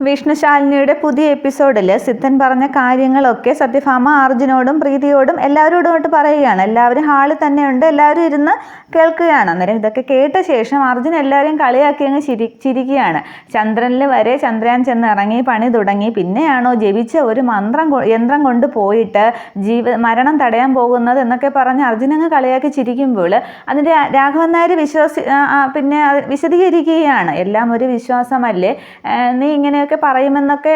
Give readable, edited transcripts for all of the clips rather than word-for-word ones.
വിഷ്ണുശാലിനിയുടെ പുതിയ എപ്പിസോഡിൽ സിദ്ധൻ പറഞ്ഞ കാര്യങ്ങളൊക്കെ സത്യഭാമ അർജുനോടും പ്രീതിയോടും എല്ലാവരോടുമായിട്ട് പറയുകയാണ്. എല്ലാവരും ഹാളിൽ തന്നെയുണ്ട്, എല്ലാവരും ഇരുന്ന് കേൾക്കുകയാണ്. അന്നേരം ഇതൊക്കെ കേട്ട ശേഷം അർജുൻ എല്ലാവരെയും കളിയാക്കി അങ്ങ് ചിരിക്കുകയാണ്. ചന്ദ്രനിൽ വരെ ചന്ദ്രയാൻ ചെന്ന് ഇറങ്ങി പണി തുടങ്ങി, പിന്നെയാണോ ജപിച്ച ഒരു യന്ത്രം കൊണ്ട് പോയിട്ട് മരണം തടയാൻ പോകുന്നത് എന്നൊക്കെ പറഞ്ഞ് അർജുൻ അങ്ങ് കളിയാക്കി ചിരിക്കുമ്പോൾ അതിൻ്റെ രാഘവൻ നായർ പിന്നെ വിശദീകരിക്കുകയാണ്. എല്ലാം ഒരു വിശ്വാസമല്ലേ, നീ ഇങ്ങനെയൊക്കെ പറയുമെന്നൊക്കെ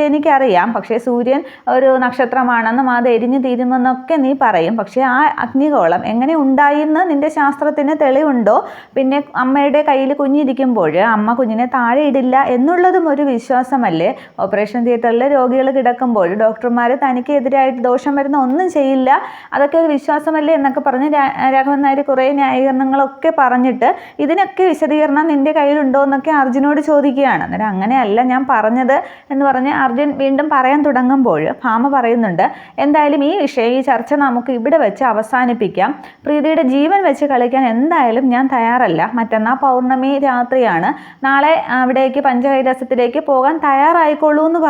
എനിക്കറിയാം, പക്ഷേ സൂര്യൻ ഒരു നക്ഷത്രമാണെന്നും അത് എരിഞ്ഞു തീരുമെന്നൊക്കെ നീ പറയും, പക്ഷേ ആ അഗ്നിഗോളം എങ്ങനെ ഉണ്ടായിന്ന് നിന്റെ ശാസ്ത്രത്തിന് തെളിവുണ്ടോ? പിന്നെ അമ്മയുടെ കയ്യിൽ കുഞ്ഞിരിക്കുമ്പോൾ അമ്മ കുഞ്ഞിനെ താഴെ ഇടില്ല എന്നുള്ളതും ഒരു വിശ്വാസമല്ലേ? ഓപ്പറേഷൻ തിയേറ്ററിൽ രോഗികൾ കിടക്കുമ്പോൾ ഡോക്ടർമാർ തനിക്ക് എതിരായിട്ട് ദോഷം വരുന്ന ഒന്നും ചെയ്യില്ല, അതൊക്കെ ഒരു വിശ്വാസമല്ലേ എന്നൊക്കെ പറഞ്ഞ് രാഘവൻ നായർ കുറേ ന്യായീകരണങ്ങളൊക്കെ പറഞ്ഞിട്ട് ഇതിനൊക്കെ വിശദീകരണം നിന്റെ കയ്യിലുണ്ടോ എന്നൊക്കെ അർജുനോട് ചോദിക്കുകയാണ്. അന്നേരം അങ്ങനെയല്ല ഞാൻ പറഞ്ഞത് എന്ന് പറഞ്ഞ് അർജുൻ വീണ്ടും പറയാൻ തുടങ്ങുമ്പോൾ ഭാമ പറയുന്നുണ്ട്, എന്തായാലും ഈ വിഷയം, ഈ ചർച്ച നമുക്ക് ഇവിടെ വെച്ച് അവസാനിപ്പിക്കാം. പ്രീതിയുടെ ജീവൻ വെച്ച് കളിക്കാൻ എന്തായാലും ഞാൻ തയ്യാറല്ല. മറ്റന്നാൾ പൗർണമി രാത്രിയാണ്, നാളെ അവിടേക്ക് പഞ്ചകൈലാസത്തിലേക്ക് പോകാൻ തയ്യാറായിക്കോളൂ എന്ന്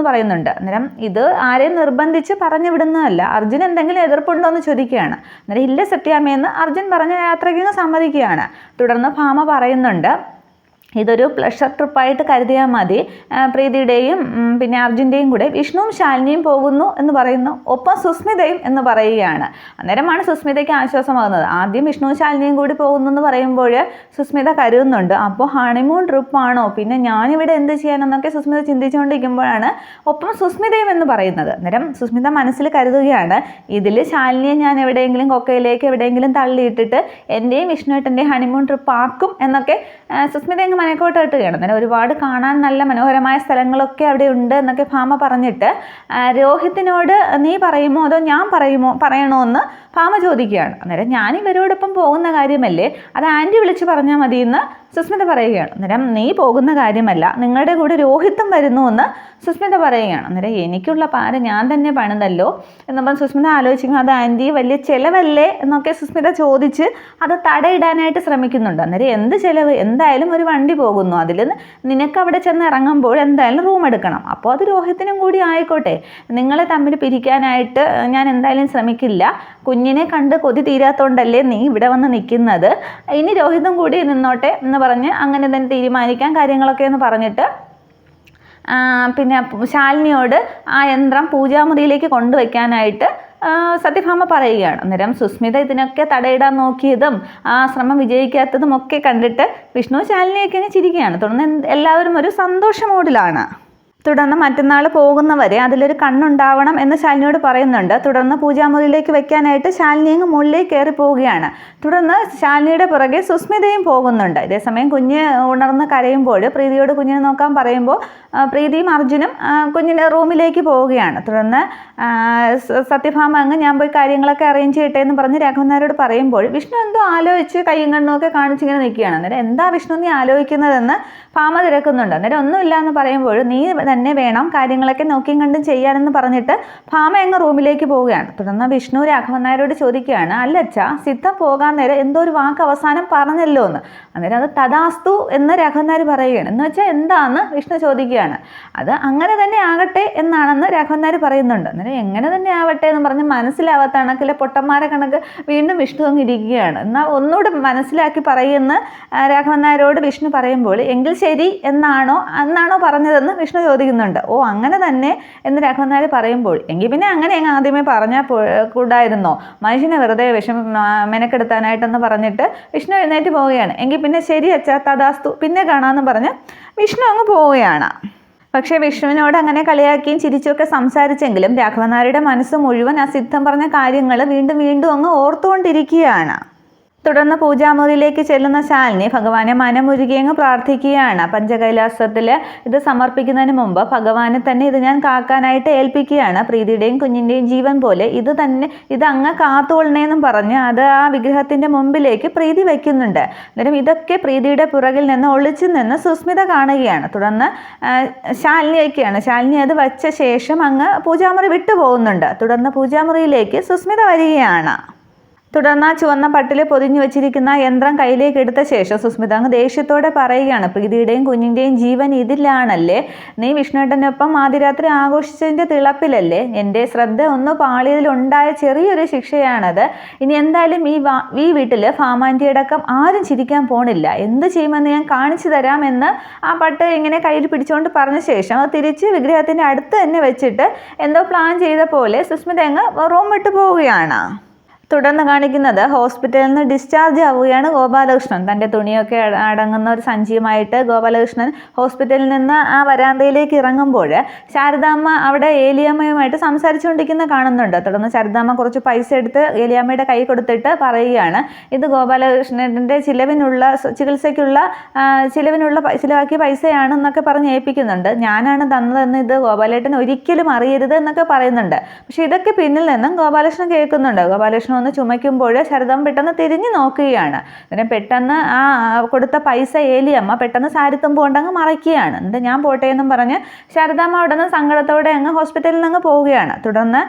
പറയുന്നുണ്ട്. അന്നേരം ഇത് ആരെയും നിർബന്ധിച്ച് പറഞ്ഞു വിടുന്നതല്ല. അർജുൻ എന്തെങ്കിലും എതിർപ്പുണ്ടോ എന്ന് ചോദിക്കുകയാണ്. അന്നേരം ഇല്ല സത്യാമ്മയെന്ന് അർജുൻ പറഞ്ഞ യാത്രയ്ക്ക് സമ്മതിക്കുകയാണ്. തുടർന്ന് ഭാമ പറയുന്നുണ്ട്, ഇതൊരു പ്ലഷർ ട്രിപ്പായിട്ട് കരുതിയാൽ മതി. പ്രീതിയുടെയും പിന്നെ അർജുൻ്റെയും കൂടെ വിഷ്ണുവും ശാലിനിയും പോകുന്നു എന്ന് പറയുന്നു, ഒപ്പം സുസ്മിതയും എന്ന് പറയുകയാണ്. അന്നേരമാണ് സുസ്മിതയ്ക്ക് ആശ്വാസമാകുന്നത്. ആദ്യം വിഷ്ണുവും ശാലിനിയും കൂടി പോകുന്നു എന്ന് പറയുമ്പോൾ സുസ്മിത കരുതുന്നുണ്ട്, അപ്പോൾ ഹണിമൂൺ ട്രിപ്പാണോ, പിന്നെ ഞാനിവിടെ എന്ത് ചെയ്യാനെന്നൊക്കെ സുസ്മിത ചിന്തിച്ചുകൊണ്ടിരിക്കുമ്പോഴാണ് ഒപ്പം സുസ്മിതയും എന്ന് പറയുന്നത്. അന്നേരം സുസ്മിത മനസ്സിൽ കരുതുകയാണ്, ഇതിൽ ശാലിനിയെ ഞാൻ എവിടെയെങ്കിലും കൊക്കയിലേക്ക് എവിടെയെങ്കിലും തള്ളിയിട്ടിട്ട് എൻ്റെയും വിഷ്ണുവേട്ടൻ്റെയും ഹണിമൂൺ ട്രിപ്പ് ആക്കും എന്നൊക്കെ സുസ്മിത അങ്ങ് മനക്കോട്ട് ഇട്ടുകയാണ്. അങ്ങനെ ഒരുപാട് കാണാൻ നല്ല മനോഹരമായ സ്ഥലങ്ങളൊക്കെ അവിടെ ഉണ്ട് എന്നൊക്കെ ഭാമ പറഞ്ഞിട്ട് രോഹിത്തിനോട് നീ പറയുമോ അതോ ഞാൻ പറയണോ എന്ന് ഭാമ ചോദിക്കുകയാണ്. അന്നേരം ഞാൻ ഇവരോടൊപ്പം പോകുന്ന കാര്യമല്ലേ, അത് ആൻറ്റി വിളിച്ച് പറഞ്ഞാൽ മതിയെന്ന് സുസ്മിത പറയുകയാണ്. അന്നേരം നീ പോകുന്ന കാര്യമല്ല, നിങ്ങളുടെ കൂടെ രോഹിത്തും വരുന്നു എന്ന് സുസ്മിത പറയുകയാണ്. അന്നേരം എനിക്കുള്ള പാര ഞാൻ തന്നെ പണിതല്ലോ എന്നപ്പം സുസ്മിത ആലോചിക്കും, അത് ആൻറ്റി വലിയ ചിലവല്ലേ എന്നൊക്കെ സുസ്മിത ചോദിച്ച് അത് തടയിടാനായിട്ട് ശ്രമിക്കുന്നുണ്ട്. അന്നേരം എന്ത് ചിലവ്, എന്തായാലും ഒരു വണ്ടി പോകുന്നു, അതിൽ നിനക്ക് അവിടെ ചെന്ന് ഇറങ്ങുമ്പോൾ എന്തായാലും റൂം എടുക്കണം, അപ്പോൾ അത് രോഹിത്തിനും കൂടി ആയിക്കോട്ടെ, നിങ്ങളെ തമ്മിൽ പിരിക്കാനായിട്ട് ഞാൻ എന്തായാലും ശ്രമിക്കില്ല. കുഞ്ഞിനെ കണ്ട് കൊതി തീരാത്തോണ്ടല്ലേ നീ ഇവിടെ വന്ന് നിൽക്കുന്നത്, ഇനി രോഹിതും കൂടി നിന്നോട്ടെ എന്ന് പറഞ്ഞ് അങ്ങനെ തന്നെ തീരുമാനിക്കാൻ കാര്യങ്ങളൊക്കെ എന്ന് പറഞ്ഞിട്ട് പിന്നെ ശാലിനിയോട് ആ യന്ത്രം പൂജാമുറിയിലേക്ക് കൊണ്ടുവയ്ക്കാനായിട്ട് സത്യഭാമ പറയുകയാണ്. അന്നേരം സുസ്മിത ഇതിനൊക്കെ തടയിടാൻ നോക്കിയതും ആ ശ്രമം വിജയിക്കാത്തതും ഒക്കെ കണ്ടിട്ട് വിഷ്ണു ശാലിനിയൊക്കെ അങ്ങ് ചിരിക്കുകയാണ്. തുടർന്ന് എല്ലാവരും ഒരു സന്തോഷ മൂഡിലാണ്. തുടർന്ന് മറ്റന്നാൾ പോകുന്നവരെ അതിലൊരു കണ്ണുണ്ടാവണം എന്ന് ശാലിനിയോട് പറയുന്നുണ്ട്. തുടർന്ന് പൂജാമുറിയിലേക്ക് വെക്കാനായിട്ട് ശാലിനി അങ്ങ് മുകളിലേക്ക് കയറി പോവുകയാണ്. തുടർന്ന് ശാലിനിയുടെ പുറകെ സുസ്മിതയും പോകുന്നുണ്ട്. ഇതേസമയം കുഞ്ഞ് ഉണർന്ന് കരയുമ്പോൾ പ്രീതിയോട് കുഞ്ഞിനെ നോക്കാൻ പറയുമ്പോൾ പ്രീതിയും അർജുനും കുഞ്ഞിൻ്റെ റൂമിലേക്ക് പോവുകയാണ്. തുടർന്ന് സത്യഭാമ അങ്ങ് ഞാൻ പോയി കാര്യങ്ങളൊക്കെ അറേഞ്ച് ചെയ്യട്ടെ എന്ന് പറഞ്ഞ് രാഘവൻ നായരോട് പറയുമ്പോൾ വിഷ്ണു എന്തോ ആലോചിച്ച് കയ്യും കണ്ണുമൊക്കെ കാണിച്ചിങ്ങനെ നിൽക്കുകയാണ്. അന്നേരം എന്താ വിഷ്ണു നീ ആലോചിക്കുന്നതെന്ന് ഭാമ തിരക്കുന്നുണ്ട്. അന്നേരം ഒന്നുമില്ല എന്ന് പറയുമ്പോൾ നീ തന്നെ വേണം കാര്യങ്ങളൊക്കെ നോക്കിയും കണ്ടും ചെയ്യാനെന്ന് പറഞ്ഞിട്ട് ഭാമ അങ്ങ് റൂമിലേക്ക് പോവുകയാണ്. തുടർന്ന് വിഷ്ണു രാഘവൻ നായരോട് ചോദിക്കുകയാണ്, അല്ലച്ച സിദ്ധം പോകാൻ നേരം എന്തോ ഒരു വാക്ക് അവസാനം പറഞ്ഞല്ലോ എന്ന്. അന്നേരം അത് തഥാസ്തു എന്ന് രാഘവൻ നായർ പറയുകയാണ്. എന്ന് വെച്ചാൽ എന്താന്ന് വിഷ്ണു ചോദിക്കുകയാണ്. അത് അങ്ങനെ തന്നെ ആകട്ടെ എന്നാണെന്ന് രാഘവൻ നായർ പറയുന്നുണ്ട്. അന്നേരം എങ്ങനെ തന്നെ ആവട്ടെ എന്ന് പറഞ്ഞ് മനസ്സിലാവാത്ത കണക്കിലെ പൊട്ടന്മാരെ കണക്ക് വീണ്ടും വിഷ്ണു അങ്ങ് ഇരിക്കുകയാണ്. എന്നാൽ ഒന്നുകൂടെ മനസ്സിലാക്കി പറയുമെന്ന് രാഘവൻ നായരോട് വിഷ്ണു പറയുമ്പോൾ എങ്കിൽ ശരി എന്നാണോ പറഞ്ഞതെന്ന് വിഷ്ണു ചോദിക്കുന്നുണ്ട്. ഓ അങ്ങനെ തന്നെ എന്ന് രാഘവൻ നായർ പറയുമ്പോൾ എങ്കിൽ പിന്നെ അങ്ങനെ അങ്ങ് ആദ്യമേ പറഞ്ഞാൽ കൂടായിരുന്നോ, മനുഷ്യനെ വെറുതെ മെനക്കെടുത്താനായിട്ടെന്ന് പറഞ്ഞിട്ട് വിഷ്ണു എഴുന്നേറ്റ് പോവുകയാണ്. എങ്കിൽ പിന്നെ ശരി അച്ഛാ തഥാസ്തു പിന്നെ കാണാമെന്ന് പറഞ്ഞ് വിഷ്ണു അങ്ങ് പോവുകയാണ്. പക്ഷേ വിഷ്ണുവിനോട് അങ്ങനെ കളിയാക്കിയും ചിരിച്ചുമൊക്കെ സംസാരിച്ചെങ്കിലും രാഘവൻ നായരുടെ മനസ്സ് മുഴുവൻ ആ സിദ്ധം പറഞ്ഞ കാര്യങ്ങൾ വീണ്ടും വീണ്ടും അങ്ങ് ഓർത്തുകൊണ്ടിരിക്കുകയാണ്. തുടർന്ന് പൂജാമുറിയിലേക്ക് ചെല്ലുന്ന ശാലിനി ഭഗവാനെ മനമുരുകി അങ്ങ് പ്രാർത്ഥിക്കുകയാണ്. പഞ്ചകൈലാസത്തിൽ ഇത് സമർപ്പിക്കുന്നതിന് മുമ്പ് ഭഗവാനെ തന്നെ ഇത് ഞാൻ കാക്കാനായിട്ട് ഏൽപ്പിക്കുകയാണ്. പ്രീതിയുടെയും കുഞ്ഞിൻ്റെയും ജീവൻ പോലെ ഇത് അങ്ങ് കാത്തുകൊള്ളണേന്നും പറഞ്ഞ് അത് ആ വിഗ്രഹത്തിൻ്റെ മുമ്പിലേക്ക് പ്രീതി വയ്ക്കുന്നുണ്ട്. അന്നേരം ഇതൊക്കെ പ്രീതിയുടെ പുറകിൽ നിന്ന് ഒളിച്ചു നിന്ന് സുസ്മിത കാണുകയാണ്. തുടർന്ന് ശാലിനി അത് വച്ച ശേഷം അങ്ങ് പൂജാമുറി വിട്ടു പോകുന്നുണ്ട്. തുടർന്ന് പൂജാമുറിയിലേക്ക് സുസ്മിത വരികയാണ്. തുടർന്ന് ആ ചുവന്ന പട്ടിൽ പൊതിഞ്ഞു വെച്ചിരിക്കുന്ന യന്ത്രം കയ്യിലേക്ക് എടുത്ത ശേഷം സുസ്മിത അങ്ങ് ദേഷ്യത്തോടെ പറയുകയാണ്, പ്രീതിയുടെയും കുഞ്ഞിൻ്റെയും ജീവൻ ഇതിലാണല്ലേ? നീ വിഷ്ണുവേട്ടനൊപ്പം ആദ്യരാത്രി ആഘോഷിച്ചതിൻ്റെ തിളപ്പിലല്ലേ? എൻ്റെ ശ്രദ്ധ ഒന്ന് പാളിയതിലുണ്ടായ ചെറിയൊരു ശിക്ഷയാണത്. ഇനി എന്തായാലും ഈ വീട്ടിൽ ഫാമാൻ്റെ അടക്കം ആരും ചിരിക്കാൻ പോണില്ല. എന്ത് ചെയ്യുമെന്ന് ഞാൻ കാണിച്ചു തരാമെന്ന് ആ പട്ട് ഇങ്ങനെ കയ്യിൽ പിടിച്ചുകൊണ്ട് പറഞ്ഞ ശേഷം അത് തിരിച്ച് വിഗ്രഹത്തിൻ്റെ അടുത്ത് തന്നെ വെച്ചിട്ട് എന്തോ പ്ലാൻ ചെയ്ത പോലെ സുസ്മിത അങ്ങ് റൂം വിട്ടു പോവുകയാണ്. തുടർന്ന് കാണിക്കുന്നത് ഹോസ്പിറ്റലിൽ നിന്ന് ഡിസ്ചാർജ് ആവുകയാണ് ഗോപാലകൃഷ്ണൻ. തൻ്റെ തുണിയൊക്കെ അടങ്ങുന്ന ഒരു സഞ്ചിയുമായിട്ട് ഗോപാലകൃഷ്ണൻ ഹോസ്പിറ്റലിൽ നിന്ന് ആ വരാന്തയിലേക്ക് ഇറങ്ങുമ്പോൾ ശാരദാമ്മ അവിടെ ഏലിയമ്മയുമായിട്ട് സംസാരിച്ചുകൊണ്ടിരിക്കുന്ന കാണുന്നുണ്ട്. തുടർന്ന് ശാരദാമ്മ കുറച്ച് പൈസ എടുത്ത് ഏലിയമ്മയുടെ കൈ കൊടുത്തിട്ട് പറയുകയാണ്, ഇത് ഗോപാലകൃഷ്ണൻ്റെ ചികിത്സയ്ക്കുള്ള ചിലവാക്കിയ പൈസയാണെന്നൊക്കെ പറഞ്ഞ് ഏൽപ്പിക്കുന്നുണ്ട്. ഞാനാണ് തന്നതെന്ന് ഇത് ഗോപാലേട്ടൻ ഒരിക്കലും അറിയരുത് എന്നൊക്കെ പറയുന്നുണ്ട്. പക്ഷെ ഇതൊക്കെ പിന്നിൽ നിന്നും ഗോപാലകൃഷ്ണൻ കേൾക്കുന്നുണ്ട്. ഗോപാലകൃഷ്ണൻ ഒന്ന് ചുമയ്ക്കുമ്പോൾ ശാരദാമ്മ പെട്ടെന്ന് തിരിഞ്ഞു നോക്കുകയാണ്. പിന്നെ പെട്ടെന്ന് ആ കൊടുത്ത പൈസ ഏലിയമ്മ പെട്ടെന്ന് സാരിത്തുമ്പ് കൊണ്ടങ്ങ് മറയ്ക്കുകയാണ്. എന്നിട്ട് ഞാൻ പോട്ടെ എന്നും പറഞ്ഞ് ശാരദാമ്മ അവിടെ നിന്ന് സങ്കടത്തോടെ അങ്ങ് ഹോസ്പിറ്റലിൽ നിന്ന് പോവുകയാണ്. തുടർന്ന്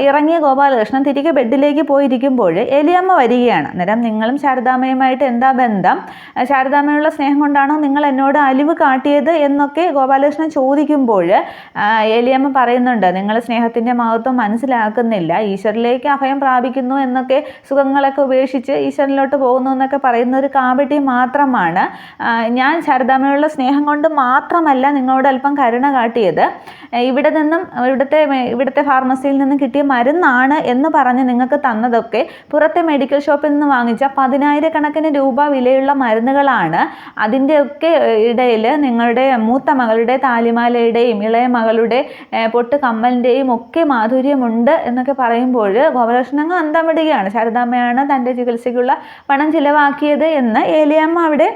ഇറങ്ങിയ ഗോപാലകൃഷ്ണൻ തിരികെ ബെഡിലേക്ക് പോയിരിക്കുമ്പോൾ ഏലിയമ്മ വരികയാണ്. അന്നേരം നിങ്ങളും ശാരദാമ്മയുമായിട്ട് എന്താ ബന്ധം? ശാരദാമ്മയുള്ള സ്നേഹം കൊണ്ടാണോ നിങ്ങൾ എന്നോട് അലിവ് കാട്ടിയത് എന്നൊക്കെ ഗോപാലകൃഷ്ണൻ ചോദിക്കുമ്പോൾ ഏലിയമ്മ പറയുന്നുണ്ട്, നിങ്ങൾ സ്നേഹത്തിൻ്റെ മഹത്വം മനസ്സിലാക്കുന്നില്ല. ഈശ്വരിലേക്ക് അഭയം പ്രാപിക്കുന്നു എന്നൊക്കെ, സുഖങ്ങളൊക്കെ ഉപേക്ഷിച്ച് ഈശ്വരനിലോട്ട് പോകുന്നു എന്നൊക്കെ പറയുന്ന ഒരു കാപട്യം മാത്രമാണ്. ഞാൻ ശാരദാമ്മയുള്ള സ്നേഹം കൊണ്ട് മാത്രമല്ല നിങ്ങളോട് അല്പം കരുണ കാട്ടിയത്. ഇവിടുത്തെ ഫാർമസിയിൽ നിന്ന് കിട്ടിയ മരുന്നാണ് എന്ന് പറഞ്ഞ് നിങ്ങൾക്ക് തന്നതൊക്കെ പുറത്തെ മെഡിക്കൽ ഷോപ്പിൽ നിന്ന് വാങ്ങിച്ച 10,000 രൂപ വിലയുള്ള മരുന്നുകളാണ്. അതിൻ്റെയൊക്കെ ഇടയിൽ നിങ്ങളുടെ മൂത്ത മകളുടെ താലിമാലയുടെയും ഇളയ മകളുടെ പൊട്ട് കമ്മലിൻ്റെയും ഒക്കെ മാധുര്യമുണ്ട് എന്നൊക്കെ പറയുമ്പോൾ ഗോപാലകൃഷ്ണൻ അന്തം വിടുകയാണ്. ശാരദാമ്മയാണ് തൻ്റെ ചികിത്സയ്ക്കുള്ള പണം ചിലവാക്കിയത് എന്ന് ഏലിയമ്മ അവിടെ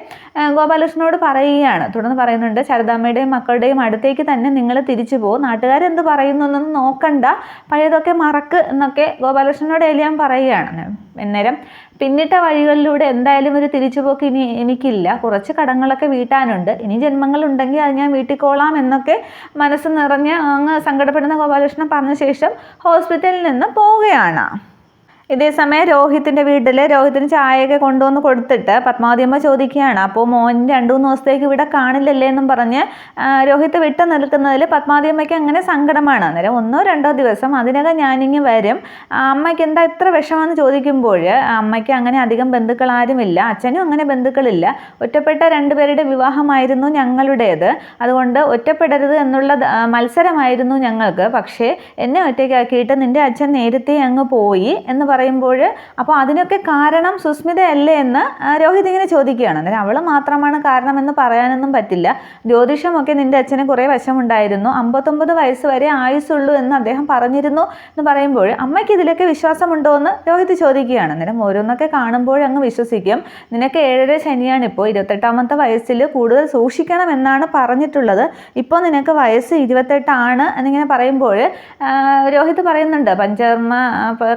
ഗോപാലകൃഷ്ണനോട് പറയുകയാണ്. തുടർന്ന് പറയുന്നുണ്ട്, ശാരദാമ്മയുടെയും മക്കളുടെയും അടുത്തേക്ക് തന്നെ നിങ്ങൾ തിരിച്ചു പോകും, നാട്ടുകാരെന്ത് പറയുന്നു എന്നൊന്നും നോക്കണ്ട, പഴയതൊക്കെ മറക്ക് എന്നൊക്കെ ഗോപാലകൃഷ്ണനോട് ഏലിയമ്മ പറയുകയാണ്. അന്നേരം പിന്നിട്ട വഴികളിലൂടെ എന്തായാലും ഒരു തിരിച്ചുപോക്ക് ഇനി എനിക്കില്ല, കുറച്ച് കടങ്ങളൊക്കെ വീട്ടാനുണ്ട്, ഇനി ജന്മങ്ങളുണ്ടെങ്കിൽ അത് ഞാൻ വീട്ടിക്കോളാം എന്നൊക്കെ മനസ്സ് നിറഞ്ഞ് അങ്ങ് സങ്കടപ്പെടുന്ന ഗോപാലകൃഷ്ണൻ പറഞ്ഞ ശേഷം ഹോസ്പിറ്റലിൽ നിന്ന് പോവുകയാണ്. ഇതേസമയം രോഹിത്തിൻ്റെ വീട്ടിൽ രോഹിത്തിന് ചായയൊക്കെ കൊണ്ടുവന്ന് കൊടുത്തിട്ട് പത്മാവതിയമ്മ ചോദിക്കുകയാണ്, അപ്പോൾ മോൻ 2-3 ദിവസത്തേക്ക് ഇവിടെ കാണില്ലല്ലേ എന്നും പറഞ്ഞ് രോഹിത്ത് വിട്ടു നിൽക്കുന്നതിൽ പത്മാവതിയമ്മയ്ക്ക് അങ്ങനെ സങ്കടമാണ്. അന്നേരം 1-2 ദിവസം അതിനകം ഞാനിങ്ങ് വരും, അമ്മയ്ക്ക് എന്താ ഇത്ര വിഷമമെന്ന് ചോദിക്കുമ്പോൾ അമ്മയ്ക്ക് അങ്ങനെ അധികം ബന്ധുക്കൾ ആരുമില്ല, അച്ഛനും അങ്ങനെ ബന്ധുക്കളില്ല, ഒറ്റപ്പെട്ട 2 പേരുടെ വിവാഹമായിരുന്നു ഞങ്ങളുടേത്, അതുകൊണ്ട് ഒറ്റപ്പെടരുത് എന്നുള്ള മത്സരമായിരുന്നു ഞങ്ങൾക്ക്. പക്ഷേ എന്നെ ഒറ്റയ്ക്കാക്കിയിട്ട് നിൻ്റെ അച്ഛൻ നേരത്തെ അങ്ങ് പോയി എന്ന് പറയുമ്പോൾ അപ്പോൾ അതിനൊക്കെ കാരണം സുസ്മിതയല്ലേ എന്ന് രോഹിത് ഇങ്ങനെ ചോദിക്കുകയാണ്. അന്നേരം അവൾ മാത്രമാണ് കാരണമെന്ന് പറയാനൊന്നും പറ്റില്ല, ജ്യോതിഷമൊക്കെ നിൻ്റെ അച്ഛന് കുറേ വശമുണ്ടായിരുന്നു, 59 വയസ്സ് വരെ ആയുസുള്ളൂ എന്ന് അദ്ദേഹം പറഞ്ഞിരുന്നു എന്ന് പറയുമ്പോൾ അമ്മയ്ക്ക് ഇതിലൊക്കെ വിശ്വാസമുണ്ടോ എന്ന് രോഹിത് ചോദിക്കുകയാണ്. അന്നേരം ഓരോന്നൊക്കെ കാണുമ്പോൾ അങ്ങ് വിശ്വസിക്കും. നിനക്ക് 7 ശനിയാണ്, ഇപ്പോൾ 28ാമത്തെ വയസ്സിൽ കൂടുതൽ സൂക്ഷിക്കണം എന്നാണ് പറഞ്ഞിട്ടുള്ളത്, ഇപ്പോൾ നിനക്ക് വയസ്സ് 28 എന്നിങ്ങനെ പറയുമ്പോൾ രോഹിത് പറയുന്നുണ്ട്,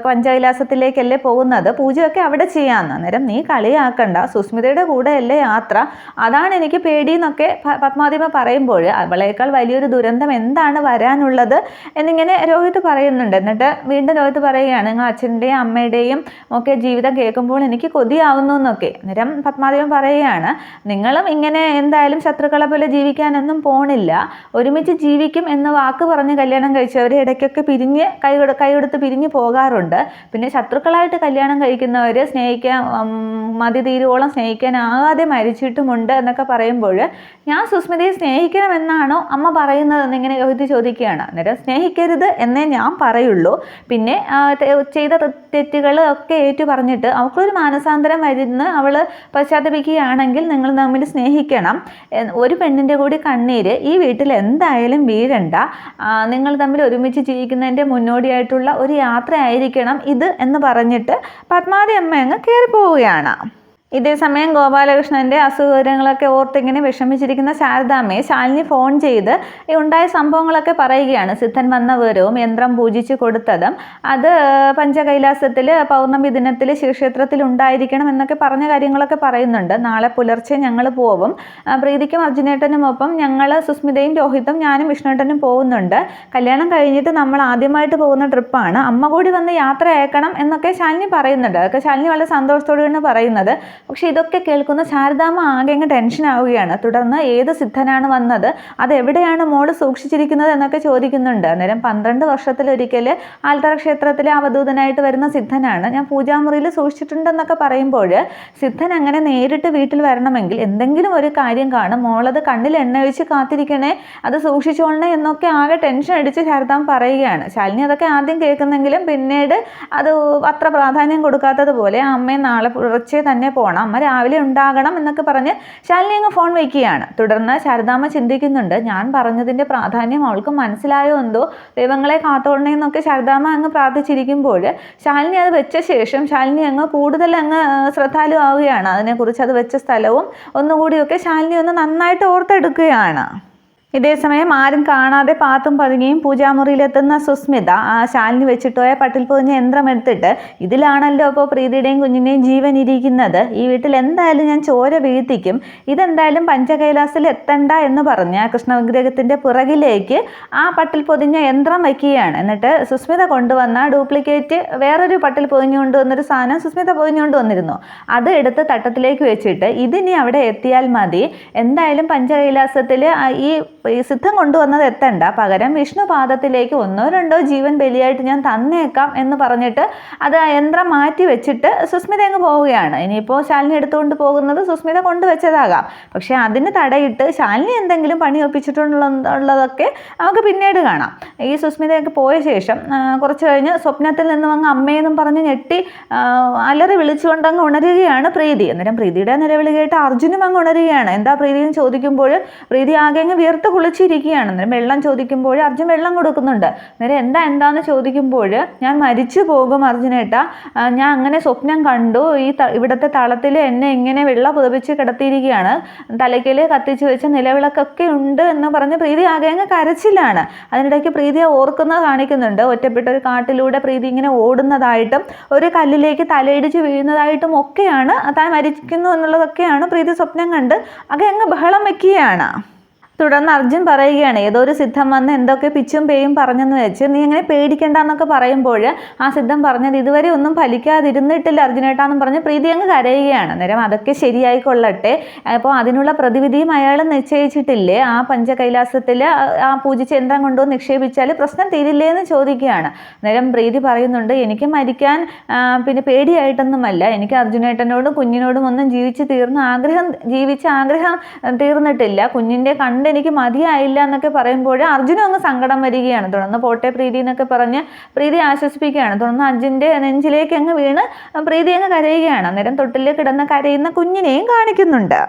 പഞ്ചവിലാസത്തിലേക്കല്ലേ പോകുന്നത്, പൂജയൊക്കെ അവിടെ ചെയ്യാമെന്ന്. അന്നേരം നീ കളിയാക്കണ്ട, സുസ്മിതയുടെ കൂടെയല്ലേ യാത്ര, അതാണ് എനിക്ക് പേടിയെന്നൊക്കെ പത്മാവതിയമ്മ പറയുമ്പോൾ അവളേക്കാൾ വലിയൊരു ദുരന്തം എന്താണ് വരാനുള്ളത് എന്നിങ്ങനെ രോഹിത് പറയുന്നുണ്ട്. എന്നിട്ട് വീണ്ടും രോഹിത് പറയുകയാണ്, നിങ്ങൾ അച്ഛൻ്റെയും അമ്മയുടെയും ഒക്കെ ജീവിതം കേൾക്കുമ്പോൾ എനിക്ക് കൊതിയാവുന്നു എന്നൊക്കെ. അന്നേരം പത്മാവതിയമ്മ പറയുകയാണ്, നിങ്ങളും ഇങ്ങനെ എന്തായാലും ശത്രുക്കളെ പോലെ ജീവിക്കാനൊന്നും പോണില്ല, ഒരുമിച്ച് ജീവിക്കും എന്ന് വാക്ക് പറഞ്ഞ് കല്യാണം കഴിച്ചവർ ഇടയ്ക്കൊക്കെ പിരിഞ്ഞ് കൈകൊടുത്ത് പിരിഞ്ഞു പോകാറുണ്ട്. പിന്നെ ശത്രുക്കളായിട്ട് കല്യാണം കഴിക്കുന്നവർ സ്നേഹിക്കാൻ മതി തീരുവോളം സ്നേഹിക്കാനാകാതെ മരിച്ചിട്ടുമുണ്ട് എന്നൊക്കെ പറയുമ്പോൾ ഞാൻ സുസ്മിതയെ സ്നേഹിക്കണമെന്നാണോ അമ്മ പറയുന്നതെന്ന് ഇങ്ങനെ രോഹിത് ചോദിക്കുകയാണ്. അന്നേരം സ്നേഹിക്കരുത് എന്നേ ഞാൻ പറയുള്ളൂ, പിന്നെ ചെയ്ത തെറ്റുകൾ ഒക്കെ ഏറ്റു പറഞ്ഞിട്ട് അവൾക്കൊരു മാനസാന്തരം വരുന്ന അവൾ പശ്ചാത്തപിക്കുകയാണെങ്കിൽ നിങ്ങൾ തമ്മിൽ സ്നേഹിക്കണം, ഒരു പെണ്ണിൻ്റെ കൂടി കണ്ണീര് ഈ വീട്ടിൽ എന്തായാലും വീഴണ്ട, നിങ്ങൾ തമ്മിൽ ഒരുമിച്ച് ജീവിക്കുന്നതിൻ്റെ മുന്നോടിയായിട്ടുള്ള ഒരു യാത്ര ആയിരിക്കണം ഇത് എന്ന് പറഞ്ഞിട്ട് പത്മാവതി അമ്മ അങ്ങ് കയറി പോവുകയാണ്. ഇതേസമയം ഗോപാലകൃഷ്ണൻ്റെ അസുഖങ്ങളൊക്കെ ഓർത്തിങ്ങനെ വിഷമിച്ചിരിക്കുന്ന ശാരദാമ്മയെ ശാലിനി ഫോൺ ചെയ്ത് ഈ ഉണ്ടായ സംഭവങ്ങളൊക്കെ പറയുകയാണ്. സിദ്ധൻ വന്ന വിവരവും യന്ത്രം പൂജിച്ച് കൊടുത്തതും അത് പഞ്ചകൈലാസത്തിൽ പൗർണമി ദിനത്തിൽ ശിവക്ഷേത്രത്തിൽ ഉണ്ടായിരിക്കണം എന്നൊക്കെ പറഞ്ഞ കാര്യങ്ങളൊക്കെ പറയുന്നുണ്ട്. നാളെ പുലർച്ചെ ഞങ്ങൾ പോവും, പ്രീതിക്കും അർജുനേട്ടനുമൊപ്പം ഞങ്ങൾ സുസ്മിതയും രോഹിതും ഞാനും വിഷ്ണുവേട്ടനും പോകുന്നുണ്ട്. കല്യാണം കഴിഞ്ഞിട്ട് നമ്മൾ ആദ്യമായിട്ട് പോകുന്ന ട്രിപ്പാണ്, അമ്മ കൂടി വന്ന് യാത്ര അയക്കണം എന്നൊക്കെ ശാലിനി പറയുന്നുണ്ട്. അതൊക്കെ ശാലിനി വളരെ സന്തോഷത്തോടെയാണ് പറയുന്നത്. പക്ഷെ ഇതൊക്കെ കേൾക്കുന്ന ശാരദാമ്മ ആകെ അങ്ങ് ടെൻഷൻ ആവുകയാണ്. തുടർന്ന് ഏത് സിദ്ധനാണ് വന്നത്, അതെവിടെയാണ് മോള് സൂക്ഷിച്ചിരിക്കുന്നത് എന്നൊക്കെ ചോദിക്കുന്നുണ്ട്. അന്നേരം 12 വർഷത്തിലൊരിക്കൽ ആൽത്തറ ക്ഷേത്രത്തിലെ അവധൂതനായിട്ട് വരുന്ന സിദ്ധനാണ്, ഞാൻ പൂജാമുറിയിൽ സൂക്ഷിച്ചിട്ടുണ്ടെന്നൊക്കെ പറയുമ്പോൾ സിദ്ധൻ അങ്ങനെ നേരിട്ട് വീട്ടിൽ വരണമെങ്കിൽ എന്തെങ്കിലും ഒരു കാര്യം കാണും, മോളത് കണ്ണിൽ എണ്ണ ഒഴിച്ച് കാത്തിരിക്കണേ, അത് സൂക്ഷിച്ചോളണേ എന്നൊക്കെ ആകെ ടെൻഷൻ അടിച്ച് ശാരദാമ്മ പറയുകയാണ്. ശാലിനി അതൊക്കെ ആദ്യം കേൾക്കുന്നെങ്കിലും പിന്നീട് അത് അത്ര പ്രാധാന്യം കൊടുക്കാത്തതുപോലെ അമ്മയെ നാളെ പുലർച്ചെ തന്നെ പോകണം, അമ്മ രാവിലെ ഉണ്ടാകണം എന്നൊക്കെ പറഞ്ഞ് ശാലിനി അങ്ങ് ഫോൺ വയ്ക്കുകയാണ്. തുടർന്ന് ശാരദാമ്മ ചിന്തിക്കുന്നുണ്ട്, ഞാൻ പറഞ്ഞതിൻ്റെ പ്രാധാന്യം അവൾക്ക് മനസ്സിലായോ എന്തോ, ദൈവങ്ങളെ കാത്തോളണേ എന്നൊക്കെ ശാരദാമ്മ അങ്ങ് പ്രാർത്ഥിച്ചിരിക്കുമ്പോൾ ശാലിനി അത് വെച്ച ശേഷം ശാലിനി അങ്ങ് കൂടുതൽ അങ്ങ് ശ്രദ്ധാലു ആവുകയാണ്. അതിനെക്കുറിച്ച് അത് വെച്ച സ്ഥലവും ഒന്നുകൂടിയൊക്കെ ശാലിനി ഒന്ന് നന്നായിട്ട് ഓർത്തെടുക്കുകയാണ്. ഇതേസമയം ആരും കാണാതെ പാത്തും പതുങ്ങിയും പൂജാമുറിയിലെത്തുന്ന സുസ്മിത ശാലിനി വെച്ചിട്ട് പോയ പട്ടിൽ പൊതിഞ്ഞ യന്ത്രം എടുത്തിട്ട്, ഇതിലാണല്ലോ അപ്പോൾ പ്രീതിയുടെയും കുഞ്ഞിൻ്റെയും ജീവൻ ഇരിക്കുന്നത്, ഈ വീട്ടിൽ എന്തായാലും ഞാൻ ചോര വീഴ്ത്തിക്കും, ഇതെന്തായാലും പഞ്ചകൈലാസിൽ എത്തണ്ട എന്ന് പറഞ്ഞ് കൃഷ്ണവിഗ്രഹത്തിൻ്റെ പുറകിലേക്ക് ആ പട്ടിൽ പൊതിഞ്ഞ യന്ത്രം വയ്ക്കുകയാണ്. എന്നിട്ട് സുസ്മിത കൊണ്ടുവന്ന ഡ്യൂപ്ലിക്കേറ്റ് വേറൊരു പട്ടിൽ പൊതിഞ്ഞു കൊണ്ടുവന്നൊരു സാധനം സുസ്മിത പൊതിഞ്ഞുകൊണ്ട് വന്നിരുന്നു, അത് എടുത്ത് തട്ടത്തിലേക്ക് വെച്ചിട്ട് ഇതിനി അവിടെ എത്തിയാൽ മതി, എന്തായാലും പഞ്ചകൈലാസത്തിൽ ഈ സിദ്ധം കൊണ്ടുവന്നത് എത്തണ്ട, പകരം വിഷ്ണുപാദത്തിലേക്ക് 1 or 2 ജീവൻ ബലിയായിട്ട് ഞാൻ തന്നേക്കാം എന്ന് പറഞ്ഞിട്ട് അത് ആ യന്ത്രം മാറ്റി വെച്ചിട്ട് സുസ്മിത അങ്ങ് പോവുകയാണ്. ഇനിയിപ്പോൾ ശാലിനി എടുത്തുകൊണ്ട് പോകുന്നത് സുസ്മിത കൊണ്ടുവച്ചതാകാം, പക്ഷെ അതിന് തടയിട്ട് ശാലിനി എന്തെങ്കിലും പണി ഒപ്പിച്ചിട്ടുള്ളതൊക്കെ നമുക്ക് പിന്നീട് കാണാം. ഈ സുസ്മിതയൊക്കെ പോയ ശേഷം കുറച്ച് കഴിഞ്ഞ് സ്വപ്നത്തിൽ നിന്നും അങ്ങ് അമ്മയെന്നും പറഞ്ഞ് ഞെട്ടി അലറി വിളിച്ചുകൊണ്ട് അങ്ങ് ഉണരുകയാണ് പ്രീതി. അന്നേരം പ്രീതിയുടെ നിലവിളി കേട്ട് അർജുനും അങ്ങ് ഉണരുകയാണ്. എന്താ പ്രീതി എന്ന് ചോദിക്കുമ്പോൾ പ്രീതി ആകെ അങ്ങ് വിയർത്ത് കുളിച്ചിരിക്കുകയാണ്. അന്നേരം വെള്ളം ചോദിക്കുമ്പോൾ അർജുൻ വെള്ളം കൊടുക്കുന്നുണ്ട്. അന്നേരം എന്താന്ന് ചോദിക്കുമ്പോൾ, ഞാൻ മരിച്ചു പോകും അർജുനേട്ടാ, ഞാൻ അങ്ങനെ സ്വപ്നം കണ്ടു, ഇവിടുത്തെ തളത്തിൽ എന്നെ ഇങ്ങനെ വെള്ളം പുതപ്പിച്ച് കിടത്തിയിരിക്കുകയാണ്, തലയ്ക്കൽ കത്തിച്ച് വെച്ച നിലവിളക്കൊക്കെ ഉണ്ട് എന്ന് പറഞ്ഞ് പ്രീതി ആകെ അങ്ങ് കരച്ചിലാണ്. അതിനിടയ്ക്ക് പ്രീതിയെ ഓർക്കുന്നത് കാണിക്കുന്നുണ്ട്. ഒറ്റപ്പെട്ട ഒരു കാട്ടിലൂടെ പ്രീതി ഇങ്ങനെ ഓടുന്നതായിട്ടും ഒരു കല്ലിലേക്ക് തലയിടിച്ച് വീഴുന്നതായിട്ടും ഒക്കെയാണ്, താൻ മരിക്കുന്നു എന്നുള്ളതൊക്കെയാണ് പ്രീതി സ്വപ്നം കണ്ട് ആകെ അങ്ങ് ബഹളം വയ്ക്കുകയാണ്. തുടർന്ന് അർജുൻ പറയുകയാണ്, ഏതോ ഒരു സിദ്ധം വന്ന് എന്തൊക്കെ പിച്ചും പേയും പറഞ്ഞെന്ന് വെച്ച് നീ ഇങ്ങനെ പേടിക്കണ്ട എന്നൊക്കെ പറയുമ്പോൾ ആ സിദ്ധം പറഞ്ഞത് ഇതുവരെ ഒന്നും ഫലിക്കാതിരുന്നിട്ടില്ല അർജുനേട്ടാന്നും പറഞ്ഞ് പ്രീതി അങ്ങ് കരയുകയാണ്. അന്നേരം അതൊക്കെ ശരിയായിക്കൊള്ളട്ടെ, അപ്പോൾ അതിനുള്ള പ്രതിവിധിയും അയാൾ നിശ്ചയിച്ചിട്ടില്ലേ, ആ പഞ്ചകൈലാസത്തിൽ ആ പൂജിച്ച യന്ത്രം കൊണ്ടുവന്ന് നിക്ഷേപിച്ചാൽ പ്രശ്നം തീരില്ലേ എന്ന് ചോദിക്കുകയാണ്. അന്നേരം പ്രീതി പറയുന്നുണ്ട്, എനിക്ക് മരിക്കാൻ പിന്നെ പേടിയായിട്ടൊന്നുമല്ല, എനിക്ക് അർജുനേട്ടനോടും കുഞ്ഞിനോടും ഒന്നും ജീവിച്ച ആഗ്രഹം തീർന്നിട്ടില്ല, കുഞ്ഞിൻ്റെ കണ്ട് എനിക്ക് മതിയായില്ല എന്നൊക്കെ പറയുമ്പോൾ അർജുനും അങ്ങ് സങ്കടം വരികയാണ്. തുടർന്ന് പോട്ടെ പ്രീതി എന്നൊക്കെ പറഞ്ഞ് പ്രീതി ആശ്വസിപ്പിക്കുകയാണ്. തുടർന്ന് അർജുൻ്റെ നെഞ്ചിലേക്ക് അങ്ങ് വീണ് പ്രീതി അങ്ങ് കരയുകയാണ്. അന്നേരം തൊട്ടിൽ കിടന്ന് കരയുന്ന കുഞ്ഞിനെയും കാണിക്കുന്നുണ്ട്.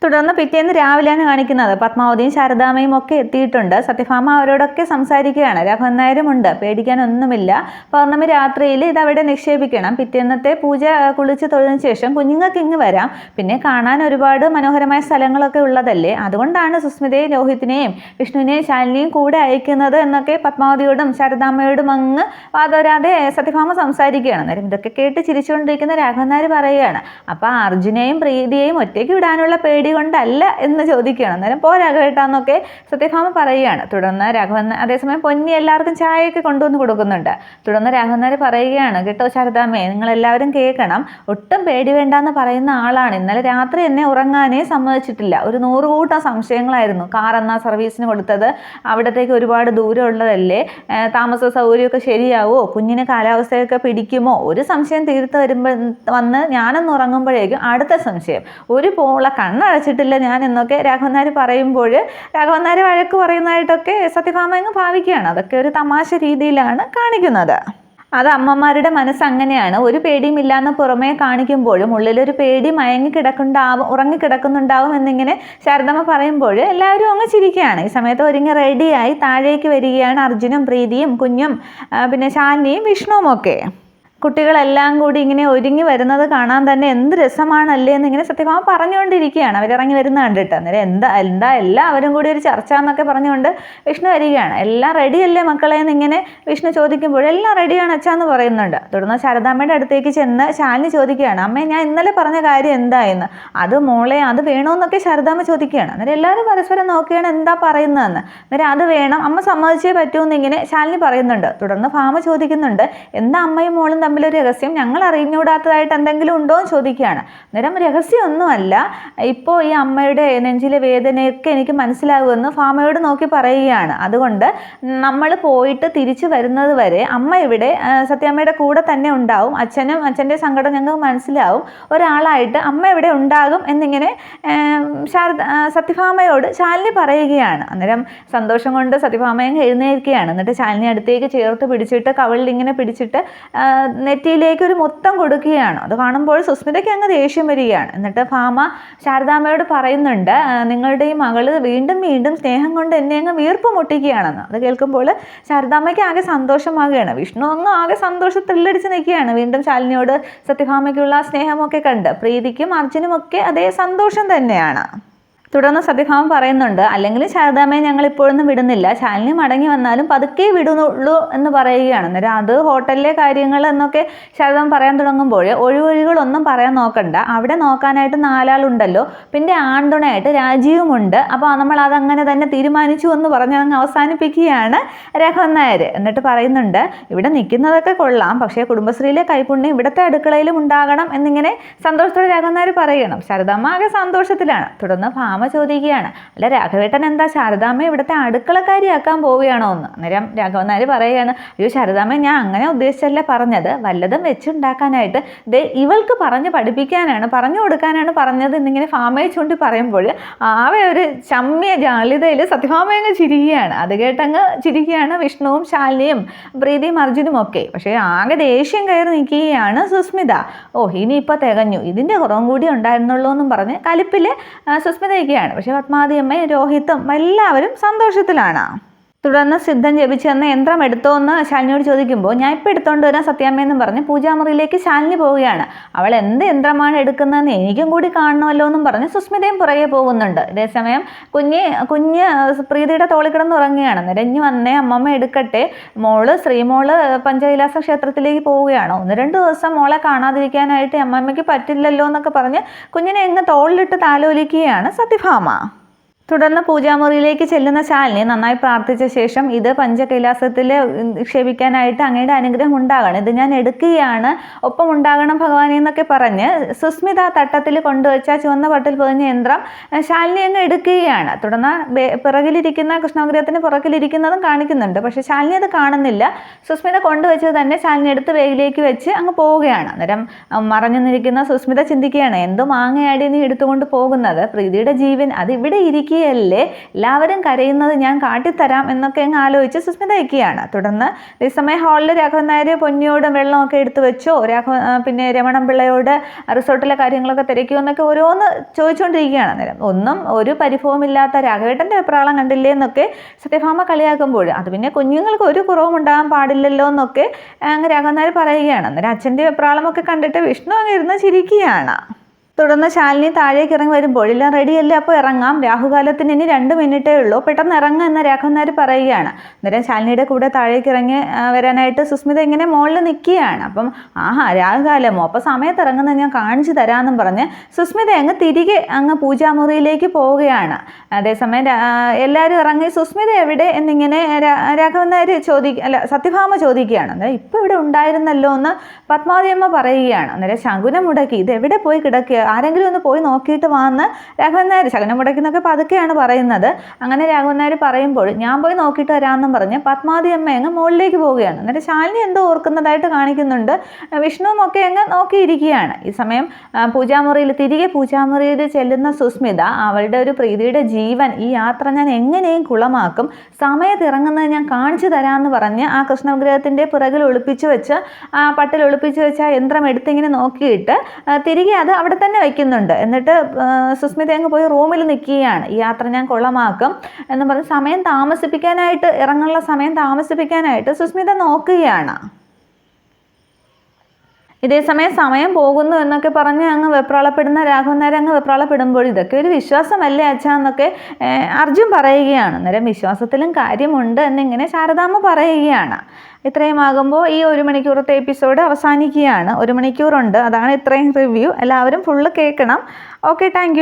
തുടർന്ന് പിറ്റേന്ന് രാവിലെയാണ് കാണിക്കുന്നത്. പത്മാവതിയും ശാരദാമ്മയും ഒക്കെ എത്തിയിട്ടുണ്ട്. സത്യഭാമ അവരോടൊക്കെ സംസാരിക്കുകയാണ്. രാഘവൻ നായരും ഉണ്ട്, പേടിക്കാനൊന്നുമില്ല, പൗർണമി രാത്രിയിൽ ഇതവിടെ നിക്ഷേപിക്കണം, പിറ്റേന്നത്തെ പൂജ കുളിച്ച് തൊഴിലിന് ശേഷം കുഞ്ഞുങ്ങൾക്ക് ഇങ്ങ് വരാം, പിന്നെ കാണാൻ ഒരുപാട് മനോഹരമായ സ്ഥലങ്ങളൊക്കെ ഉള്ളതല്ലേ, അതുകൊണ്ടാണ് സുസ്മിതയും രോഹിത്തിനെയും വിഷ്ണുവിനെയും ശാലിനിയും കൂടെ അയക്കുന്നത് എന്നൊക്കെ പത്മാവതിയോടും ശാരദാമ്മയോടും അങ്ങ് വാദോരാതെ സത്യഭാമ സംസാരിക്കുകയാണ്. അന്നേരം ഇതൊക്കെ കേട്ട് ചിരിച്ചുകൊണ്ടിരിക്കുന്ന രാഘവൻ നായർ പറയുകയാണ്, അപ്പം അർജുനെയും പ്രീതിയെയും ഒറ്റയ്ക്ക് വിടാനുള്ള പേടി കൊണ്ടല്ല എന്ന് ചോദിക്കുകയാണ്. അന്നേരം രാഘവേട്ടാന്നൊക്കെ സത്യഭാമ പറയുകയാണ്. തുടർന്ന് രാഘവൻ അതേസമയം പൊന്നി എല്ലാവർക്കും ചായയൊക്കെ കൊണ്ടുവന്ന് കൊടുക്കുന്നുണ്ട്. തുടർന്ന് രാഘവനാർ പറയുകയാണ്, കേട്ടോ ശാരദാമ്മേ, നിങ്ങളെല്ലാവരും കേൾക്കണം, ഒട്ടും പേടി വേണ്ടെന്ന് പറയുന്ന ആളാണ്, ഇന്നലെ രാത്രി എന്നെ ഉറങ്ങാനേ സമ്മതിച്ചിട്ടില്ല, ഒരു 100 കൂട്ടം സംശയങ്ങളായിരുന്നു, കാർ എന്നാ സർവീസിന് കൊടുത്തത്, അവിടത്തേക്ക് ഒരുപാട് ദൂരം ഉള്ളതല്ലേ, താമസ സൗകര്യമൊക്കെ ശരിയാവോ, കുഞ്ഞിന് കാലാവസ്ഥയൊക്കെ പിടിക്കുമോ, ഒരു സംശയം തീർത്ത് വന്ന് ഞാനൊന്ന് ഉറങ്ങുമ്പോഴേക്കും അടുത്ത സംശയം, ഒരു പോള കണ്ണടച്ചിട്ടില്ല ഞാൻ എന്നൊക്കെ രാഘവൻ നായർ പറയുമ്പോൾ രാഘവൻ നായർ വഴക്ക് പറയുന്നതായിട്ടൊക്കെ സത്യഭാമ അങ്ങ് ഭാവിക്കുകയാണ്. അതൊക്കെ ഒരു തമാശ രീതിയിലാണ് കാണിക്കുന്നത്. അത് അമ്മമാരുടെ മനസ്സ് അങ്ങനെയാണ്, ഒരു പേടിയും ഇല്ലാന്ന് പുറമേ കാണിക്കുമ്പോഴും ഉള്ളിലൊരു പേടി ഉറങ്ങിക്കിടക്കുന്നുണ്ടാവും എന്നിങ്ങനെ ശാരദാമ്മ പറയുമ്പോൾ എല്ലാവരും അങ്ങ് ചിരിക്കുകയാണ്. ഈ സമയത്ത് ഒരുങ്ങി റെഡിയായി താഴേക്ക് വരികയാണ് അർജുനും പ്രീതിയും കുഞ്ഞും പിന്നെ ശാലിനിയും വിഷ്ണുവും ഒക്കെ. കുട്ടികളെല്ലാം കൂടി ഇങ്ങനെ ഒരുങ്ങി വരുന്നത് കാണാൻ തന്നെ എന്ത് രസമാണല്ലേ എന്ന് ഇങ്ങനെ സത്യഭാമ പറഞ്ഞുകൊണ്ടിരിക്കുകയാണ്. അവരിറങ്ങി വരുന്ന കണ്ടിട്ട്. അന്നേരം എന്താ എല്ലാവരും കൂടി ഒരു ചർച്ച എന്നൊക്കെ പറഞ്ഞുകൊണ്ട് വിഷ്ണു വരികയാണ്. എല്ലാം റെഡിയല്ലേ മക്കളെ എന്നിങ്ങനെ വിഷ്ണു ചോദിക്കുമ്പോൾ എല്ലാം റെഡിയാണ് അച്ഛാ എന്ന് പറയുന്നുണ്ട്. തുടർന്ന് ശാരദാമ്മയുടെ അടുത്തേക്ക് ചെന്ന് ശാലിനി ചോദിക്കുകയാണ്, അമ്മേ ഞാൻ ഇന്നലെ പറഞ്ഞ കാര്യം എന്തായെന്ന്, അത് മോളെ അത് വേണമെന്നൊക്കെ ശാരദാമ്മ ചോദിക്കുകയാണ്. അന്നേരം എല്ലാവരും പരസ്പരം നോക്കുകയാണ് എന്താ പറയുന്നതെന്ന്. അന്നേരം അത് വേണം, അമ്മ സമ്മതിച്ചേ പറ്റൂ എന്നിങ്ങനെ ശാലിനി പറയുന്നുണ്ട്. തുടർന്ന് ഭാമ ചോദിക്കുന്നുണ്ട്, എന്താ അമ്മയും മോളും തമ്മിലൊരു രഹസ്യം, ഞങ്ങൾ അറിഞ്ഞുകൂടാത്തതായിട്ട് എന്തെങ്കിലും ഉണ്ടോ എന്ന് ചോദിക്കുകയാണ്. അന്നേരം രഹസ്യമൊന്നുമല്ല, ഇപ്പോൾ ഈ അമ്മയുടെ നെഞ്ചിലെ വേദനയൊക്കെ എനിക്ക് മനസ്സിലാകുമെന്ന് ഭാമയോട് നോക്കി പറയുകയാണ്. അതുകൊണ്ട് നമ്മൾ പോയിട്ട് തിരിച്ചു വരുന്നത് വരെ അമ്മ ഇവിടെ സത്യാമ്മയുടെ കൂടെ തന്നെ ഉണ്ടാവും, അച്ഛൻ്റെ സങ്കടം ഞങ്ങൾക്ക് മനസ്സിലാവും, ഒരാളായിട്ട് അമ്മ ഇവിടെ ഉണ്ടാകും എന്നിങ്ങനെ സത്യഭാമയോട് ശാലിനി പറയുകയാണ്. അന്നേരം സന്തോഷം കൊണ്ട് സത്യഭാമയും എഴുന്നേൽക്കുകയാണ്. എന്നിട്ട് ശാലിനി അടുത്തേക്ക് ചേർത്ത് പിടിച്ചിട്ട് കവിളിൽ ഇങ്ങനെ പിടിച്ചിട്ട് നെറ്റിയിലേക്ക് ഒരു മൊത്തം കൊടുക്കുകയാണ്. അത് കാണുമ്പോൾ സുസ്മിതയ്ക്ക് അങ്ങ് ദേഷ്യം വരികയാണ്. എന്നിട്ട് ഭാമ ശാരദാമ്മയോട് പറയുന്നുണ്ട്, നിങ്ങളുടെ ഈ മകള് വീണ്ടും വീണ്ടും സ്നേഹം കൊണ്ട് എന്നെ അങ്ങ് വീർപ്പ് മുട്ടിക്കുകയാണെന്ന്. അത് കേൾക്കുമ്പോൾ ശാരദാമ്മയ്ക്ക് ആകെ സന്തോഷമാകുകയാണ്. വിഷ്ണു അങ്ങ് ആകെ സന്തോഷത്തിലടിച്ച് നിൽക്കുകയാണ്. വീണ്ടും ശാലിനിയോട് സത്യഭാമയ്ക്കുള്ള സ്നേഹമൊക്കെ കണ്ട് പ്രീതിക്കും അർജുനുമൊക്കെ അതേ സന്തോഷം തന്നെയാണ്. തുടർന്ന് സത്യഭാമ പറയുന്നുണ്ട്, അല്ലെങ്കിൽ ശാരദാമ്മയെ ഞങ്ങൾ ഇപ്പോഴൊന്നും വിടുന്നില്ല, ശാലിനി മടങ്ങി വന്നാലും പതുക്കെ വിടുന്നുള്ളൂ എന്ന് പറയുകയാണ്. അന്നേരം അത് ഹോട്ടലിലെ കാര്യങ്ങൾ എന്നൊക്കെ ശാരദാമ്മ പറയാൻ തുടങ്ങുമ്പോൾ ഒഴിവൊഴികളൊന്നും പറയാൻ നോക്കണ്ട, അവിടെ നോക്കാനായിട്ട് 4 ആളുണ്ടല്ലോ, പിന്നെ ആൺതുണയായിട്ട് രാജീവുമുണ്ട്, അപ്പോൾ നമ്മൾ അതങ്ങനെ തന്നെ തീരുമാനിച്ചു എന്ന് പറഞ്ഞ് അങ്ങ് അവസാനിപ്പിക്കുകയാണ് രാഘവൻ നായർ. എന്നിട്ട് പറയുന്നുണ്ട്, ഇവിടെ നിൽക്കുന്നതൊക്കെ കൊള്ളാം, പക്ഷേ കുടുംബശ്രീയിലെ കൈപുണ്യം ഇവിടുത്തെ അടുക്കളയിലും ഉണ്ടാകണം എന്നിങ്ങനെ സന്തോഷത്തോടെ രാഘവൻ നായർ പറയണം. ശാരദാമ്മ ആകെ സന്തോഷത്തിലാണ്. തുടർന്ന് ഭാമ ചോദിക്കുകയാണ്, അല്ല രാഘവേട്ടൻ എന്താ ശാരദാമ്മ ഇവിടുത്തെ അടുക്കളക്കാരിയാക്കാൻ പോവുകയാണോ എന്ന്. അന്നേരം രാഘവൻ നായർ പറയുകയാണ്, അയ്യോ ശാരദാമ്മ ഞാൻ അങ്ങനെ ഉദ്ദേശിച്ചല്ല പറഞ്ഞത്, വല്ലതും വെച്ചുണ്ടാക്കാനായിട്ട് ഇവൾക്ക് പറഞ്ഞ് പഠിപ്പിക്കാനാണ്, പറഞ്ഞു കൊടുക്കാനാണ് പറഞ്ഞത് എന്നിങ്ങനെ ഭാമയെ ചൂണ്ടി പറയുമ്പോൾ ആവെ ഒരു ചമ്മിയ ജാളിതയിൽ സത്യഭാമയങ്ങ് ചിരിക്കുകയാണ്. അത് കേട്ടങ്ങ് ചിരിക്കുകയാണ് വിഷ്ണുവും ശാലിനിയും പ്രീതിയും അർജുനും ഒക്കെ. പക്ഷേ ആകെ ദേഷ്യം കയറി നിൽക്കുകയാണ് സുസ്മിത. ഇനിയിപ്പോൾ തികഞ്ഞു, ഇതിൻ്റെ കുറവും കൂടി ഉണ്ടായിരുന്നുള്ളൂ എന്നും പറഞ്ഞ് കലിപ്പിൽ സുസ്മിതയ്ക്ക്. പക്ഷെ പത്മാവതി അമ്മയും രോഹിത്തും എല്ലാവരും സന്തോഷത്തിലാണ്. തുടർന്ന് സിദ്ധൻ ജപിച്ചു തന്ന യന്ത്രം എടുത്തോ എന്ന് ശാലിനിയോട് ചോദിക്കുമ്പോൾ ഞാൻ ഇപ്പോൾ എടുത്തോണ്ട് വരാൻ സത്യാമ്മയെന്നും പറഞ്ഞ് പൂജാമുറിയിലേക്ക് ശാലിനി പോവുകയാണ്. അവൾ എന്ത് യന്ത്രമാണ് എടുക്കുന്നതെന്ന് എനിക്കും കൂടി കാണണമല്ലോ എന്നും പറഞ്ഞ് സുസ്മിതയും പുറകെ പോകുന്നുണ്ട്. അതേസമയം കുഞ്ഞ് പ്രീതിയുടെ തോളിൽ കിടന്ന് ഉറങ്ങുകയാണ്. നിരഞ്ഞു വന്നേ അമ്മമ്മ എടുക്കട്ടെ, ശ്രീമോള് പഞ്ചകൈലാസ ക്ഷേത്രത്തിലേക്ക് പോവുകയാണ്. 1-2 ദിവസം മോളെ കാണാതിരിക്കാനായിട്ട് അമ്മമ്മയ്ക്ക് പറ്റില്ലല്ലോ എന്നൊക്കെ പറഞ്ഞ് കുഞ്ഞിനെ എങ്ങ് തോളിലിട്ട് താലോലിക്കുകയാണ് സത്യഭാമ. തുടർന്ന് പൂജാമുറിയിലേക്ക് ചെല്ലുന്ന ശാലിനി നന്നായി പ്രാർത്ഥിച്ച ശേഷം ഇത് പഞ്ചകൈലാസത്തിൽ നിക്ഷേപിക്കാനായിട്ട് അങ്ങയുടെ അനുഗ്രഹം ഉണ്ടാകണം, ഇത് ഞാൻ എടുക്കുകയാണ്, ഒപ്പം ഉണ്ടാകണം ഭഗവാനെ എന്നൊക്കെ പറഞ്ഞ് സുസ്മിത തട്ടത്തിൽ കൊണ്ടുവച്ച ചുവന്ന പട്ടിൽ പൊതിഞ്ഞ യന്ത്രം ശാലിനി അങ്ങ് എടുക്കുകയാണ്. തുടർന്ന് പിറകിലിരിക്കുന്ന കൃഷ്ണവിഗ്രഹത്തിന് പുറകിലിരിക്കുന്നതും കാണിക്കുന്നുണ്ട്. പക്ഷേ ശാലിനി അത് കാണുന്നില്ല. സുസ്മിത കൊണ്ടുവച്ചത് തന്നെ ശാലിനി എടുത്ത് വേഗിലേക്ക് വെച്ച് അങ്ങ് പോവുകയാണ്. അന്നേരം മറഞ്ഞു നിൽക്കുന്ന സുസ്മിത ചിന്തിക്കുകയാണ്, എന്തോ മാങ്ങയാടി നീ എടുത്തുകൊണ്ട് പോകുന്നത്, പ്രീതിയുടെ ജീവൻ അത് ഇവിടെ ഇരിക്കുക ല്ലേ, എല്ലാവരും കരയുന്നത് ഞാൻ കാട്ടിത്തരാം എന്നൊക്കെ അങ്ങ് ആലോചിച്ച് സുസ്മിത ഇരിക്കുകയാണ്. തുടർന്ന് ഈ സമയം ഹാളിൽ രാഘവൻ നായർ പൊന്നിയോടും വെള്ളമൊക്കെ എടുത്തു വെച്ചോ, പിന്നെ രമണൻ പിള്ളയോട് റിസോർട്ടിലെ കാര്യങ്ങളൊക്കെ തിരക്കുമോ എന്നൊക്കെ ഓരോന്ന് ചോദിച്ചുകൊണ്ടിരിക്കുകയാണ്. അന്നേരം ഒന്നും ഒരു പരിഭവമില്ലാത്ത രാഘവേട്ടൻ്റെ വെപ്രാളം കണ്ടില്ലേ എന്നൊക്കെ സത്യഭാമ കളിയാക്കുമ്പോൾ അത് പിന്നെ കുഞ്ഞുങ്ങൾക്ക് ഒരു കുറവും ഉണ്ടാകാൻ പാടില്ലല്ലോ എന്നൊക്കെ അങ്ങ് രാഘവൻ നായർ പറയുകയാണ്. അന്നേരം അച്ഛൻ്റെ വെപ്രാളമൊക്കെ കണ്ടിട്ട് വിഷ്ണു അങ്ങ് ഇരുന്ന് ചിരിക്കുകയാണ്. തുടർന്ന് ശാലിനി താഴേക്ക് ഇറങ്ങി വരുമ്പോൾ എല്ലാം റെഡിയല്ലേ, അപ്പോൾ ഇറങ്ങാം, രാഹുകാലത്തിന് ഇനി 2 മിനിറ്റേ ഉള്ളൂ, പെട്ടെന്ന് ഇറങ്ങുക എന്ന് രാഘവൻ നായർ പറയുകയാണ്. അന്നേരം ശാലിനിയുടെ കൂടെ താഴേക്ക് ഇറങ്ങി വരാനായിട്ട് സുസ്മിത ഇങ്ങനെ മുകളിൽ നിൽക്കുകയാണ്. അപ്പം രാഹുകാലമോ, അപ്പോൾ സമയത്ത് ഇറങ്ങുന്നത് ഞാൻ കാണിച്ചു തരാമെന്നും പറഞ്ഞ് സുസ്മിത അങ്ങ് തിരികെ അങ്ങ് പൂജാമുറിയിലേക്ക് പോവുകയാണ്. അതേസമയം എല്ലാവരും ഇറങ്ങി സുസ്മിത എവിടെ എന്നിങ്ങനെ രാഘവൻ നായർ സത്യഭാമ ചോദിക്കുകയാണ്. അന്നേരം ഇപ്പോൾ ഇവിടെ ഉണ്ടായിരുന്നല്ലോ എന്ന് പത്മാവതി അമ്മ പറയുകയാണ്. അന്നേരം ശകുനം മുടക്കി ഇത് എവിടെ പോയി കിടക്കുക, ആരെങ്കിലും ഒന്ന് പോയി നോക്കിയിട്ട് വന്ന് രാഘവൻ നായർ ശകുനം മുടക്കുന്നൊക്കെ പതുക്കെയാണ് പറയുന്നത്. അങ്ങനെ രാഘവൻ നായർ പറയുമ്പോൾ ഞാൻ പോയി നോക്കിയിട്ട് വരാമെന്നും പറഞ്ഞ് പത്മാവതി അമ്മ അങ്ങ് മുകളിലേക്ക് പോവുകയാണ്. എന്നിട്ട് ശാലിനി എന്തോ ഓർക്കുന്നതായിട്ട് കാണിക്കുന്നുണ്ട്. വിഷ്ണുവും ഒക്കെ അങ്ങ് നോക്കിയിരിക്കുകയാണ്. ഈ സമയം തിരികെ പൂജാമുറിയിൽ ചെല്ലുന്ന സുസ്മിത അവളുടെ ഒരു പ്രീതിയുടെ ജീവൻ, ഈ യാത്ര ഞാൻ എങ്ങനെയും കുളമാക്കും, സമയത്ത് ഇറങ്ങുന്നത് ഞാൻ കാണിച്ചു തരാമെന്ന് പറഞ്ഞ് ആ കൃഷ്ണവിഗ്രഹത്തിൻ്റെ പിറകിൽ ഒളിപ്പിച്ചു വെച്ച് പട്ടിൽ ഒളിപ്പിച്ചു വെച്ച് ആ യന്ത്രം എടുത്തിങ്ങനെ നോക്കിയിട്ട് തിരികെ അത് അവിടെ തന്നെ വയ്ക്കുന്നുണ്ട്. എന്നിട്ട് സുസ്മിത അങ്ങ് പോയി റൂമിൽ നിൽക്കുകയാണ്. ഈ യാത്ര ഞാൻ കൊള്ളമാക്കും എന്ന് പറഞ്ഞ് ഇറങ്ങാനുള്ള സമയം താമസിപ്പിക്കാനായിട്ട് സുസ്മിത നോക്കുകയാണ്. ഇതേസമയം സമയം പോകുന്നു എന്നൊക്കെ പറഞ്ഞ് അങ്ങ് വെപ്രാളപ്പെടുന്ന രാഘവൻ നായർ അങ്ങ് വെപ്രാളപ്പെടുമ്പോൾ ഇതൊക്കെ ഒരു വിശ്വാസമല്ലേ അച്ഛാ എന്നൊക്കെ അർജുൻ പറയുകയാണ്. അന്നേരം വിശ്വാസത്തിലും കാര്യമുണ്ട് എന്നിങ്ങനെ ശാരദാമ്മ പറയുകയാണ്. ഇത്രയും ആകുമ്പോൾ ഈ 1 മണിക്കൂറത്തെ എപ്പിസോഡ് അവസാനിക്കുകയാണ്. 1 മണിക്കൂറുണ്ട്, അതാണ് ഇത്രയും റിവ്യൂ. എല്ലാവരും ഫുള്ള് കേൾക്കണം. Okay, thank you.